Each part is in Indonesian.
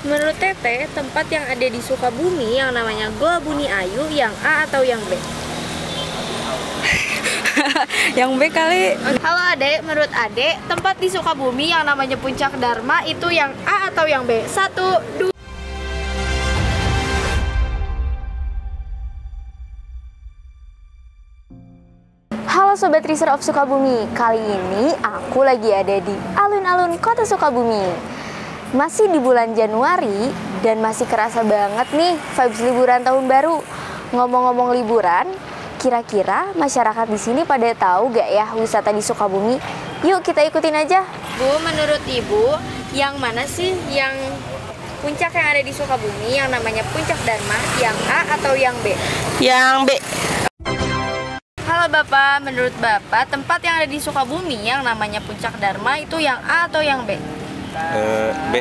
Menurut Teteh, tempat yang ada di Sukabumi yang namanya Goa Buni Ayu yang A atau yang B? Yang B kali. Halo Adek, menurut Adek, tempat di Sukabumi yang namanya Puncak Dharma itu yang A atau yang B? 1, 2. Halo Sobat Research of Sukabumi, kali ini aku lagi ada di alun-alun kota Sukabumi. Masih di bulan Januari dan masih kerasa banget nih vibes liburan tahun baru. Ngomong-ngomong liburan, kira-kira masyarakat di sini pada tahu gak ya wisata di Sukabumi? Yuk kita ikutin aja. Bu, menurut Ibu, yang mana sih yang puncak yang ada di Sukabumi yang namanya Puncak Dharma, yang A atau yang B? Yang B. Halo Bapak, menurut Bapak tempat yang ada di Sukabumi yang namanya Puncak Dharma itu yang A atau yang B? B.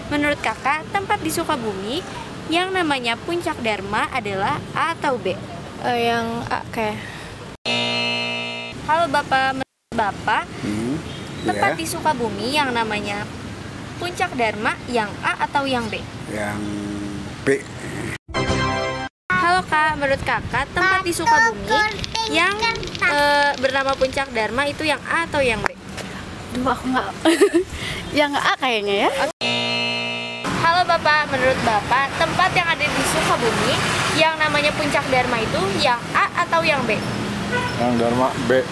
Menurut Kakak, tempat di Sukabumi yang namanya Puncak Dharma adalah A atau B? Yang A kayak. Halo Bapak, menurut Bapak tempat Ya. di Sukabumi yang namanya Puncak Dharma yang A atau yang B? Yang B. Halo Kak, menurut Kakak tempat di Sukabumi yang bernama Puncak Dharma itu yang A atau yang B? Duh, aku nggak. Yang A kayaknya ya. Halo Bapak, menurut Bapak tempat yang ada di Sukabumi yang namanya Puncak Dharma itu yang A atau yang B? Yang Dharma B.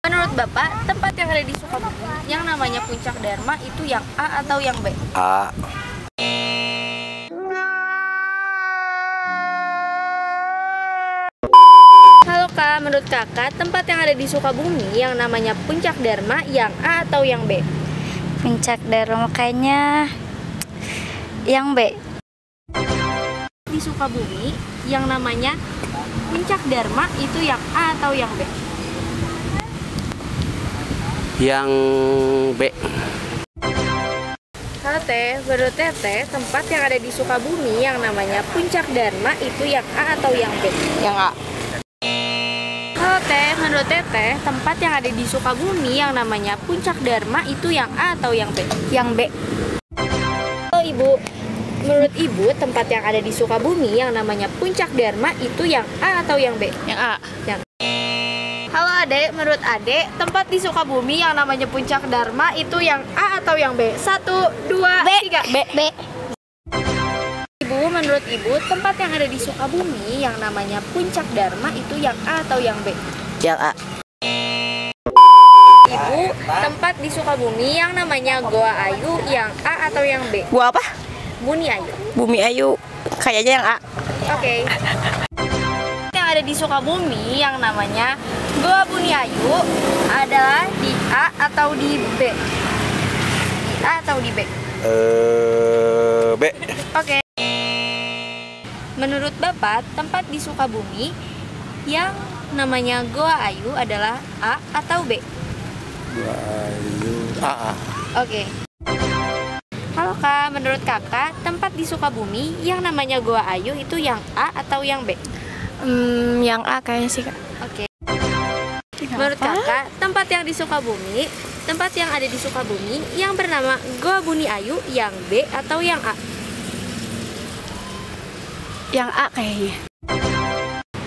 Menurut Bapak tempat yang ada di Sukabumi yang namanya Puncak Dharma itu yang A atau yang B? A. Halo Kak, menurut Kakak tempat yang ada di Sukabumi yang namanya Puncak Dharma yang A atau yang B? Puncak Dharma kayaknya yang B. Di Sukabumi yang namanya Puncak Dharma itu yang A atau yang B? Yang B. Halo Teh, menurut Teteh tempat yang ada di Sukabumi yang namanya Puncak Dharma itu yang A atau yang B? Yang A. Halo Teh, menurut Teteh tempat yang ada di Sukabumi yang namanya Puncak Dharma itu yang A atau yang B? Yang B. Halo Ibu, menurut Ibu tempat yang ada di Sukabumi yang namanya Puncak Dharma itu yang A atau yang B? Yang A. Halo Adek, menurut Adek tempat di Sukabumi yang namanya Puncak Dharma itu yang A atau yang B? 1, 2, B. 3. B. B. Ibu, menurut Ibu tempat yang ada di Sukabumi yang namanya Puncak Dharma itu yang A atau yang B? Yang A. Ibu, tempat di Sukabumi yang namanya Goa Ayu yang A atau yang B? Gua apa? Buni Ayu. Bumi Ayu. Kayaknya yang A. Oke. Yang ada di Sukabumi yang namanya Goa Buni Ayu adalah di A atau di B? Di A atau di B? B. Oke. Menurut Bapak, tempat di Sukabumi yang namanya Goa Ayu adalah A atau B? A. Oke. Halo Kak, menurut Kakak, tempat di Sukabumi yang namanya Goa Ayu itu yang A atau yang B? Yang A kayaknya sih, Kak. Oke. Menurut Kakak, tempat yang ada di Sukabumi yang bernama Goa Buni Ayu yang B atau yang A? Yang A kayaknya.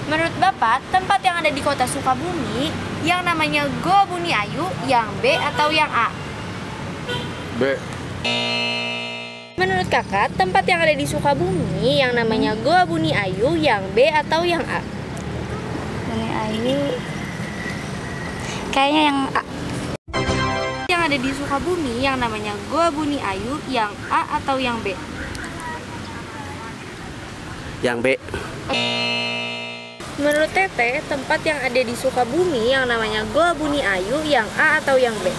Menurut Bapak, tempat yang ada di kota Sukabumi yang namanya Goa Buni Ayu yang B atau yang A? B. Menurut Kakak, tempat yang ada di Sukabumi yang namanya Goa Buni Ayu yang B atau yang A? Bumi Ayu. Kayaknya yang A. Yang ada di Sukabumi yang namanya Goa Buni Ayu yang A atau yang B? Yang B. Menurut Teteh, tempat yang ada di Sukabumi yang namanya Goa Buni Ayu yang A atau yang B?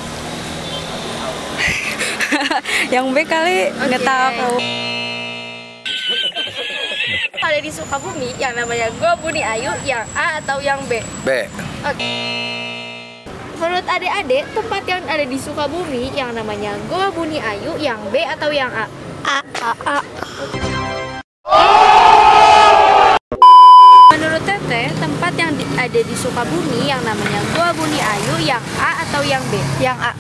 Yang B kali. Nggak tahu. Ada di Sukabumi yang namanya Goa Buni Ayu yang A atau yang B? B. Oke. Menurut adik-adik, tempat yang ada di Sukabumi yang namanya Goa Buni Ayu yang B atau yang A? A. A. A. Menurut Teteh, tempat yang ada di Sukabumi yang namanya Goa Buni Ayu yang A atau yang B? Yang A.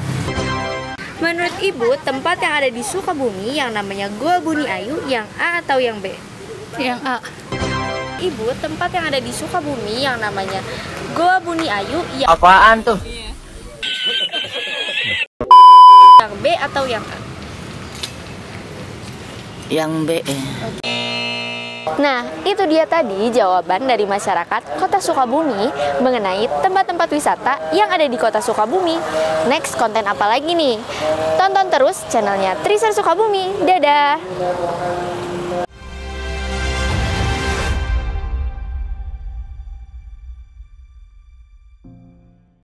Menurut Ibu, tempat yang ada di Sukabumi yang namanya Goa Buni Ayu yang A atau yang B? Yang A. Ibu, tempat yang ada di Sukabumi yang namanya Goa Buni Ayu yang Apaan tuh? B atau yang A? Yang B. Nah, itu dia tadi jawaban dari masyarakat Kota Sukabumi mengenai tempat-tempat wisata yang ada di Kota Sukabumi. Next, konten apa lagi nih? Tonton terus channelnya Triser Sukabumi. Dadah!